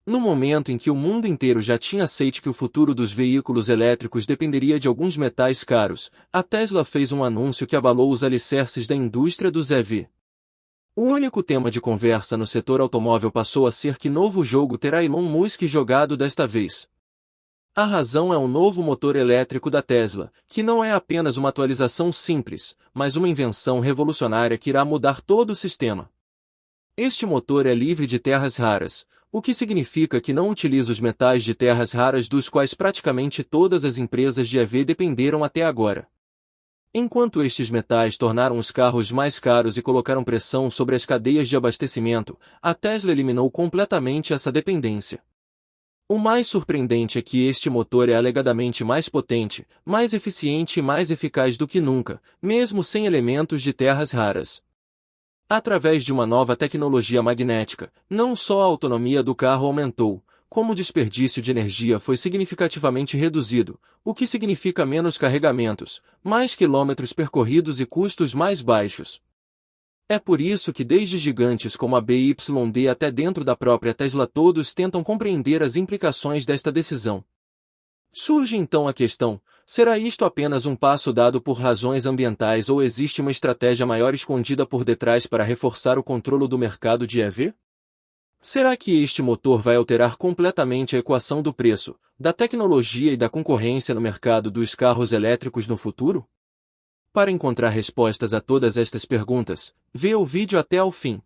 No momento em que o mundo inteiro já tinha aceite que o futuro dos veículos elétricos dependeria de alguns metais caros, a Tesla fez um anúncio que abalou os alicerces da indústria dos EV. O único tema de conversa no setor automóvel passou a ser que novo jogo terá Elon Musk jogado desta vez. A razão é o novo motor elétrico da Tesla, que não é apenas uma atualização simples, mas uma invenção revolucionária que irá mudar todo o sistema. Este motor é livre de terras raras, o que significa que não utiliza os metais de terras raras dos quais praticamente todas as empresas de EV dependeram até agora. Enquanto estes metais tornaram os carros mais caros e colocaram pressão sobre as cadeias de abastecimento, a Tesla eliminou completamente essa dependência. O mais surpreendente é que este motor é alegadamente mais potente, mais eficiente e mais eficaz do que nunca, mesmo sem elementos de terras raras. Através de uma nova tecnologia magnética, não só a autonomia do carro aumentou, como o desperdício de energia foi significativamente reduzido, o que significa menos carregamentos, mais quilômetros percorridos e custos mais baixos. É por isso que desde gigantes como a BYD até dentro da própria Tesla todos tentam compreender as implicações desta decisão. Surge então a questão: será isto apenas um passo dado por razões ambientais ou existe uma estratégia maior escondida por detrás para reforçar o controle do mercado de EV? Será que este motor vai alterar completamente a equação do preço, da tecnologia e da concorrência no mercado dos carros elétricos no futuro? Para encontrar respostas a todas estas perguntas, vê o vídeo até ao fim.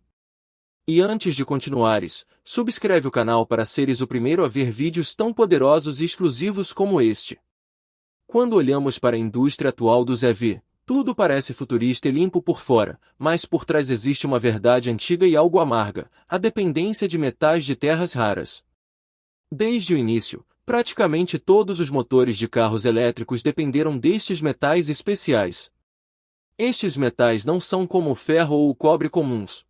E antes de continuares, subscreve o canal para seres o primeiro a ver vídeos tão poderosos e exclusivos como este. Quando olhamos para a indústria atual dos EV, tudo parece futurista e limpo por fora, mas por trás existe uma verdade antiga e algo amarga: a dependência de metais de terras raras. Desde o início, praticamente todos os motores de carros elétricos dependeram destes metais especiais. Estes metais não são como o ferro ou o cobre comuns.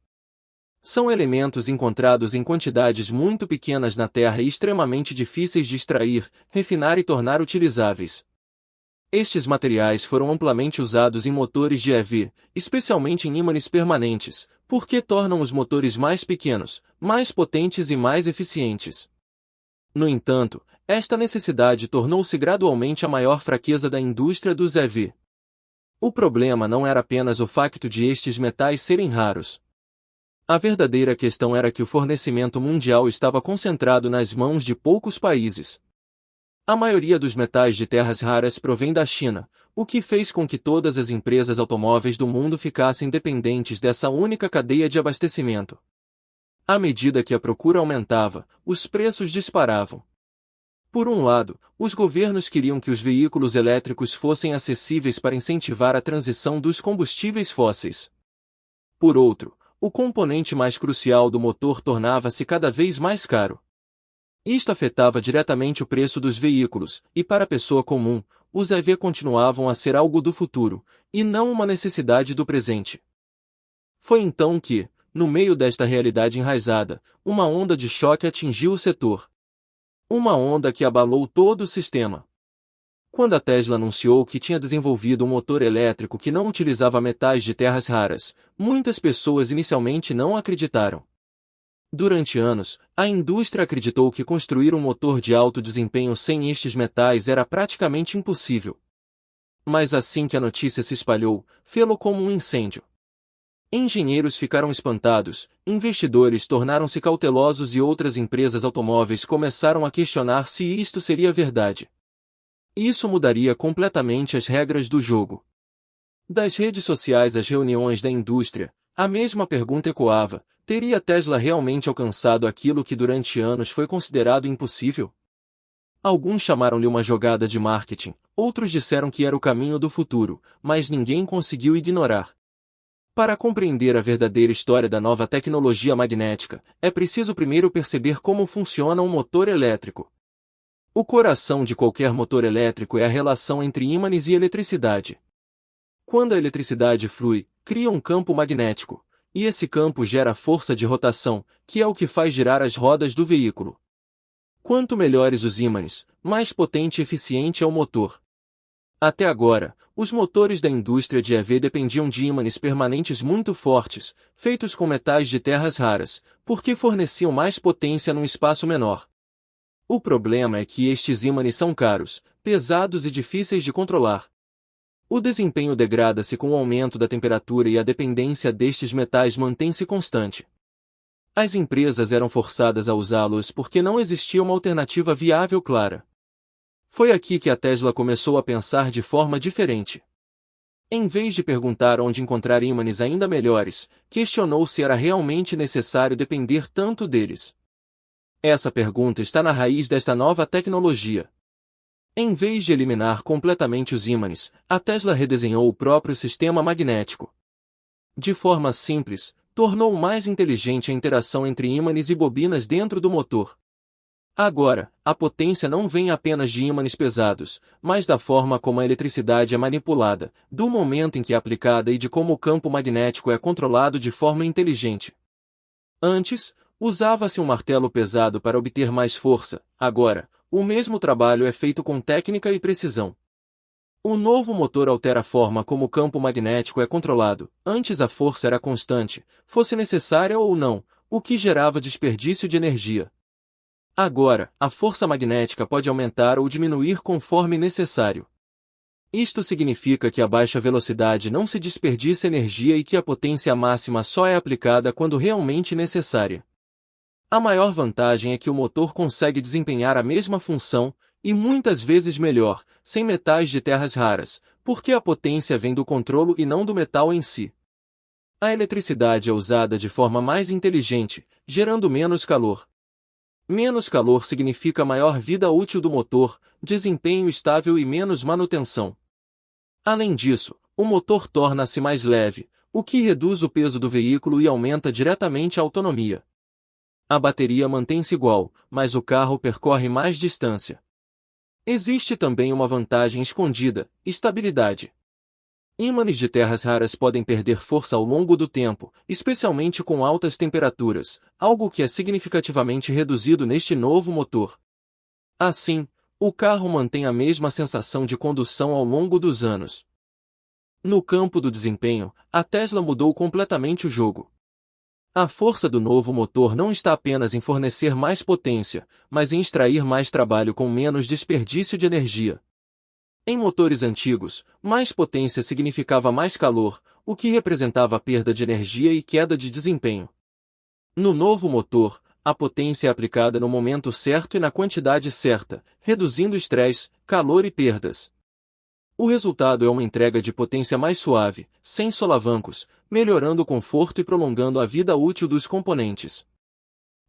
São elementos encontrados em quantidades muito pequenas na Terra e extremamente difíceis de extrair, refinar e tornar utilizáveis. Estes materiais foram amplamente usados em motores de EV, especialmente em ímãs permanentes, porque tornam os motores mais pequenos, mais potentes e mais eficientes. No entanto, esta necessidade tornou-se gradualmente a maior fraqueza da indústria dos EV. O problema não era apenas o facto de estes metais serem raros. A verdadeira questão era que o fornecimento mundial estava concentrado nas mãos de poucos países. A maioria dos metais de terras raras provém da China, o que fez com que todas as empresas automóveis do mundo ficassem dependentes dessa única cadeia de abastecimento. À medida que a procura aumentava, os preços disparavam. Por um lado, os governos queriam que os veículos elétricos fossem acessíveis para incentivar a transição dos combustíveis fósseis. Por outro, o componente mais crucial do motor tornava-se cada vez mais caro. Isto afetava diretamente o preço dos veículos, e para a pessoa comum, os EV continuavam a ser algo do futuro, e não uma necessidade do presente. Foi então que, no meio desta realidade enraizada, uma onda de choque atingiu o setor. Uma onda que abalou todo o sistema. Quando a Tesla anunciou que tinha desenvolvido um motor elétrico que não utilizava metais de terras raras, muitas pessoas inicialmente não acreditaram. Durante anos, a indústria acreditou que construir um motor de alto desempenho sem estes metais era praticamente impossível. Mas assim que a notícia se espalhou, fê-lo como um incêndio. Engenheiros ficaram espantados, investidores tornaram-se cautelosos e outras empresas automóveis começaram a questionar se isto seria verdade. Isso mudaria completamente as regras do jogo. Das redes sociais às reuniões da indústria, a mesma pergunta ecoava: teria Tesla realmente alcançado aquilo que durante anos foi considerado impossível? Alguns chamaram-lhe uma jogada de marketing, outros disseram que era o caminho do futuro, mas ninguém conseguiu ignorar. Para compreender a verdadeira história da nova tecnologia magnética, é preciso primeiro perceber como funciona um motor elétrico. O coração de qualquer motor elétrico é a relação entre ímãs e eletricidade. Quando a eletricidade flui, cria um campo magnético, e esse campo gera força de rotação, que é o que faz girar as rodas do veículo. Quanto melhores os ímãs, mais potente e eficiente é o motor. Até agora, os motores da indústria de EV dependiam de ímãs permanentes muito fortes, feitos com metais de terras raras, porque forneciam mais potência num espaço menor. O problema é que estes ímãs são caros, pesados e difíceis de controlar. O desempenho degrada-se com o aumento da temperatura e a dependência destes metais mantém-se constante. As empresas eram forçadas a usá-los porque não existia uma alternativa viável clara. Foi aqui que a Tesla começou a pensar de forma diferente. Em vez de perguntar onde encontrar ímãs ainda melhores, questionou se era realmente necessário depender tanto deles. Essa pergunta está na raiz desta nova tecnologia. Em vez de eliminar completamente os ímãs, a Tesla redesenhou o próprio sistema magnético. De forma simples, tornou mais inteligente a interação entre ímãs e bobinas dentro do motor. Agora, a potência não vem apenas de ímãs pesados, mas da forma como a eletricidade é manipulada, do momento em que é aplicada e de como o campo magnético é controlado de forma inteligente. Antes, usava-se um martelo pesado para obter mais força. Agora, o mesmo trabalho é feito com técnica e precisão. O novo motor altera a forma como o campo magnético é controlado. Antes a força era constante, fosse necessária ou não, o que gerava desperdício de energia. Agora, a força magnética pode aumentar ou diminuir conforme necessário. Isto significa que a baixa velocidade não se desperdiça energia e que a potência máxima só é aplicada quando realmente necessária. A maior vantagem é que o motor consegue desempenhar a mesma função, e muitas vezes melhor, sem metais de terras raras, porque a potência vem do controlo e não do metal em si. A eletricidade é usada de forma mais inteligente, gerando menos calor. Menos calor significa maior vida útil do motor, desempenho estável e menos manutenção. Além disso, o motor torna-se mais leve, o que reduz o peso do veículo e aumenta diretamente a autonomia. A bateria mantém-se igual, mas o carro percorre mais distância. Existe também uma vantagem escondida: estabilidade. Ímãs de terras raras podem perder força ao longo do tempo, especialmente com altas temperaturas, algo que é significativamente reduzido neste novo motor. Assim, o carro mantém a mesma sensação de condução ao longo dos anos. No campo do desempenho, a Tesla mudou completamente o jogo. A força do novo motor não está apenas em fornecer mais potência, mas em extrair mais trabalho com menos desperdício de energia. Em motores antigos, mais potência significava mais calor, o que representava perda de energia e queda de desempenho. No novo motor, a potência é aplicada no momento certo e na quantidade certa, reduzindo estresse, calor e perdas. O resultado é uma entrega de potência mais suave, sem solavancos, melhorando o conforto e prolongando a vida útil dos componentes.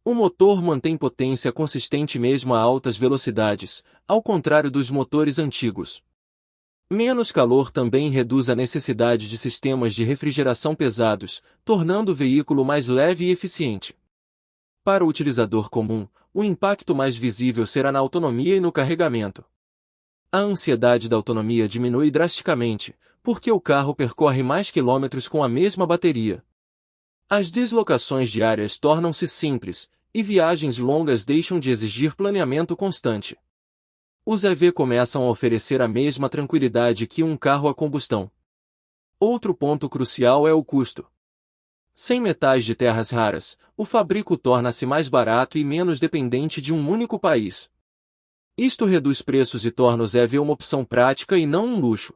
O motor mantém potência consistente mesmo a altas velocidades, ao contrário dos motores antigos. Menos calor também reduz a necessidade de sistemas de refrigeração pesados, tornando o veículo mais leve e eficiente. Para o utilizador comum, o impacto mais visível será na autonomia e no carregamento. A ansiedade da autonomia diminui drasticamente, porque o carro percorre mais quilômetros com a mesma bateria. As deslocações diárias tornam-se simples, e viagens longas deixam de exigir planeamento constante. Os EV começam a oferecer a mesma tranquilidade que um carro a combustão. Outro ponto crucial é o custo. Sem metais de terras raras, o fabrico torna-se mais barato e menos dependente de um único país. Isto reduz preços e torna os EV uma opção prática e não um luxo.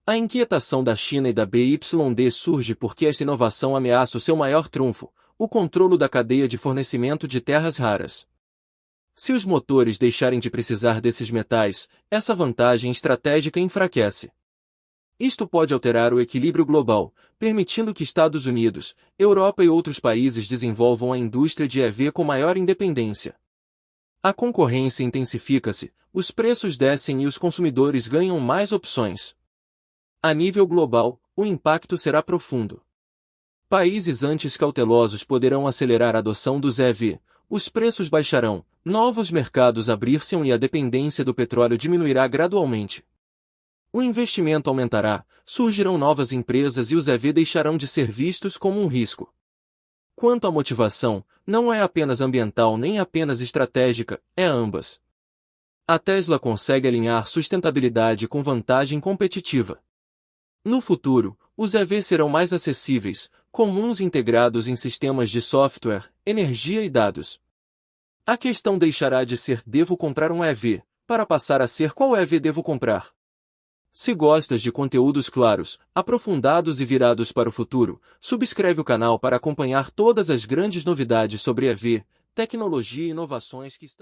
A inquietação da China e da BYD surge porque esta inovação ameaça o seu maior trunfo, o controle da cadeia de fornecimento de terras raras. Se os motores deixarem de precisar desses metais, essa vantagem estratégica enfraquece. Isto pode alterar o equilíbrio global, permitindo que Estados Unidos, Europa e outros países desenvolvam a indústria de EV com maior independência. A concorrência intensifica-se, os preços descem e os consumidores ganham mais opções. A nível global, o impacto será profundo. Países antes cautelosos poderão acelerar a adoção dos EV, os preços baixarão, novos mercados abrir-se e a dependência do petróleo diminuirá gradualmente. O investimento aumentará, surgirão novas empresas e os EV deixarão de ser vistos como um risco. Quanto à motivação, não é apenas ambiental nem apenas estratégica, é ambas. A Tesla consegue alinhar sustentabilidade com vantagem competitiva. No futuro, os EVs serão mais acessíveis, comuns e integrados em sistemas de software, energia e dados. A questão deixará de ser devo comprar um EV, para passar a ser qual EV devo comprar. Se gostas de conteúdos claros, aprofundados e virados para o futuro, subscreve o canal para acompanhar todas as grandes novidades sobre EV, tecnologia e inovações que estão